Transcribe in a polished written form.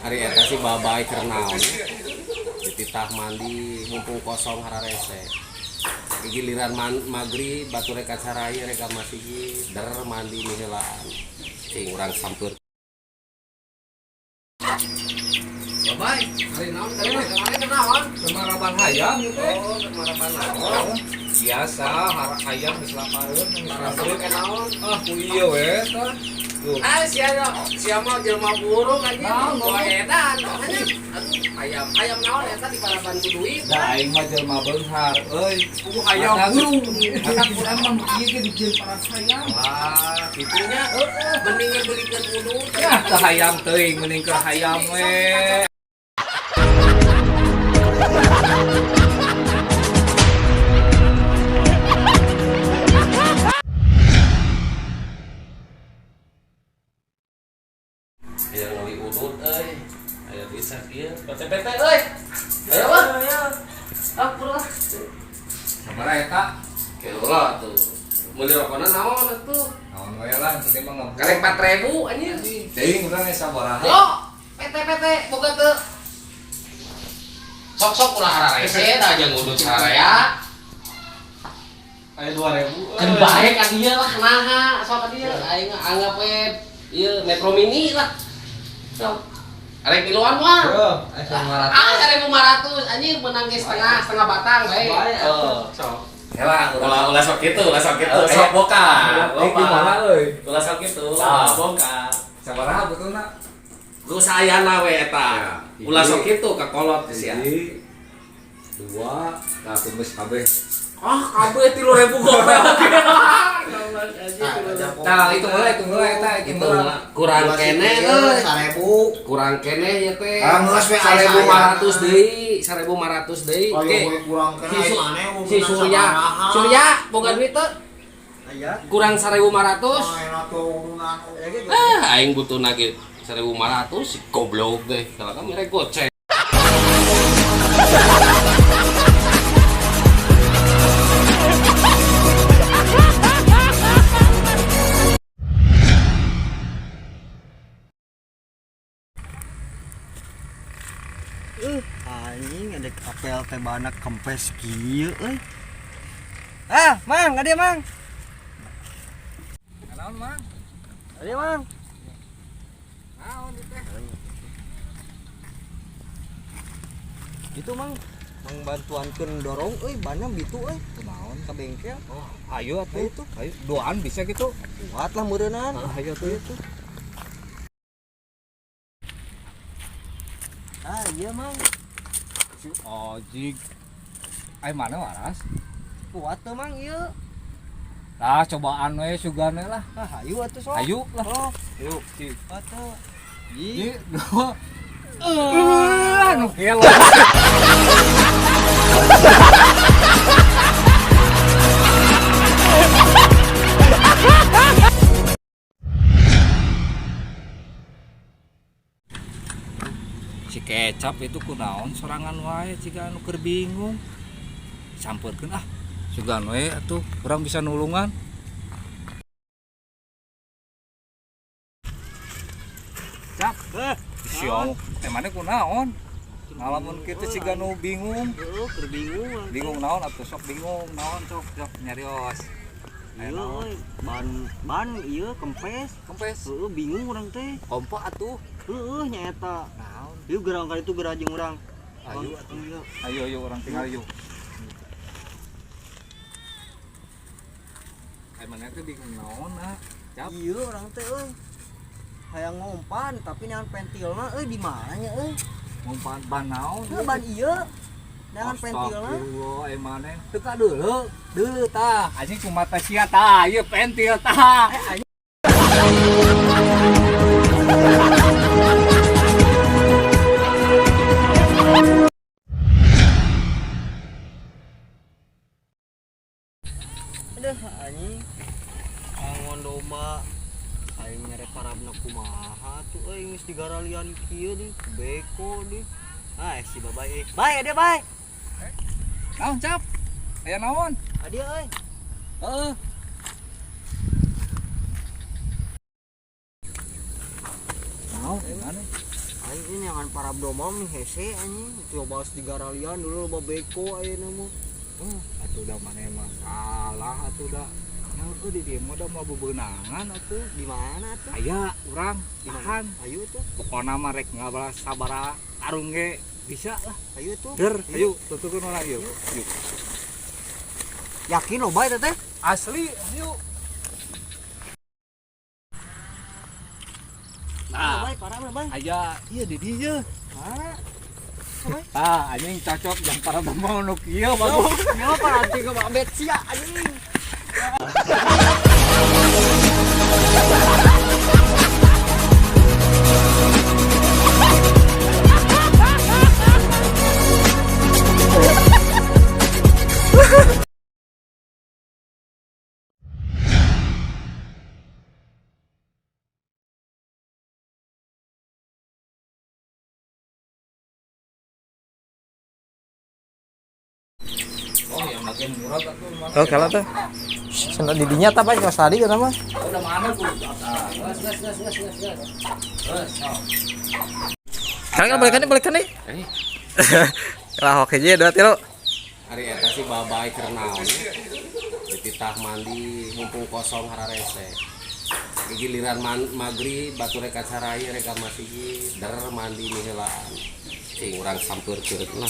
Hari eta sih babay keur naon. Dititah mandi mumpung kosong hararese. Giliran maghrib batur rek acaraya rek ka masjid der mandi miheulaan. Cing urang sampeur. Babay, hari naon tadi kemarin kenaon? Kemaraban hayam gitu. Oh, kemaraban naon? Biasa harak hayam geus lapareun Kemaraban kenaon? ah ku ieu we tah. Tuh. Sia mah jelema buruk anjing. Poe edan. Aduh, ayam naon eta di kalaban ku duit. Da aing mah jelema beunghar euy. Kudu hayam burung. Anak urang mah ieu ge dijieun paras hayam. Wah, kitunya mendingan belikeun udut. Ya teh hayam teuing mending keur hayam we. Biar ngeli udut euy. Aya bisa kieu. Bete-bete euy. Ayo mah. Ah, pura. Sabaraha eta? Keula tuh. Meuli rokona naon atuh? Naon we lah teh mah ngomong. Karek 4.000 anjing. Teuing urang aya sabaraha? Yo, PT boga teu. Sok-sok ulah hararese da jeung udut sararea. Aya 2000. Kan bae ka dieu lah naha, sok ka dieu. Aing anggap we ieu Metro Mini lah. Sok. Arek kiloan mah. Yo, aya 1.500 anjir menang ge setengah batang bae. Sok. Ulah sok kitu. Sok boka. Gimana euy? Ulah sok kitu. Boka. Sabaraha betulna? Lu sayana we eta. Ulah sok kitu ka kolot sia. 2 nah tumis kabeh. Ah, kabeh 3.000 gopel. Nah, itu mulai eta Kurang kene euy. 1.000. Kurang kene ya teh. Ah, geus we 1.500 deui, 1.500 deui. Oke. kurang kena Si Surya boga duit teh. Aya. Kurang 1.500. Enak tuh urunan. Aing butuh lagi 1.500 si goblok deh. Kalau kan mereka goceng. Anjing ada apel teh banak kempes kieu euy. Mang, ada Mang. Naon, Mang? Ada Mang. Naon teh? Itu Mang bantuankeun dorong euy bana bitu euy. Kunaon ka bengkel? Oh, ayo atuh. Ayo tuh. Ayo doan bisa gitu. Kuat lah meureunnan. Ayo tuh itu. Iya Mang. Si Ojig. Ai mana waras? Kuat tuh Mang ieu. Lah cobaan we sugane lah. Ayo atuh sok. Ayo lah. Oh, Ayo si. atuh. Ieu dua. Anu kelo. Si kecap itu kunaon sorangan wae jika anu keur bingung. Sampeurkeun ah. Sugan we atuh urang bisa nulungan. Cap, siom, emane kunaon? Ngalamun kitu siga nu bingung. Heeh, keur bingung. Bingung naon atuh sok bingung naon sok nyarios. Iya euy, ban ieu kempes. Kempes. Heeh, bingung urang teh. Kompo atuh. Heeh, nyaeta. Naon? Ieu gerang kali itu gerajeng urang. Ayo atuh. Iya. Ayo urang tinggal yuk. Emane teh bingung naon ah? Cap. Iya orang teh euy. Hayang ngompan tapi neangan pentilna euy di mana nya euy? Ngumpan ban naon? Heuh ban ieu. Neangan pentilna. Astagfirullah emane. Teu ka deuleu tah. Anjing cuma teh sia tah, ieu pentil tah. Aduh anjing. Angon domba. Aing nyere parabna kumaha tuh euy geus digaralian kieu di beko di. Ah si babay euy. Bay ade bay. Naon cap? Aya naon? Ade euy. Heeh. Naon emane? aing ini yang para domol nih hese anjing coba harus digaralian dulu loba beko ayeuna mah Atuh udah mana masalah atuh udah. Nah, aku di dia udah mau bebenangan atuh. di mana tuh Aya urang tahan. ayo tuh Pokona mah rek ngabalas sabara karung ge bisa lah. ayo tuh Der, ayo tutupkeun orang yuk. Yuk. yakin loba eta teh Asli, ayo. Nah, baik parah baik aya ieu di dieu. mana Anjing cocok yang para mau nu kieu bagus. ya apa nanti ke babet sia anjing Oh, yang makin murah atuh mah. Oh, kalau tuh. Sana didinya apa ya tadi kata mah? Udah mana tuh? Gas. Kan balikan nih. Lah oke aja dua tilo. Hari eta sih babay keur naon dititah mandi mumpung kosong hararese giliran maghrib batur rek acaraya rek masjid der mandi miheulaan cing urang sampeurkeun lah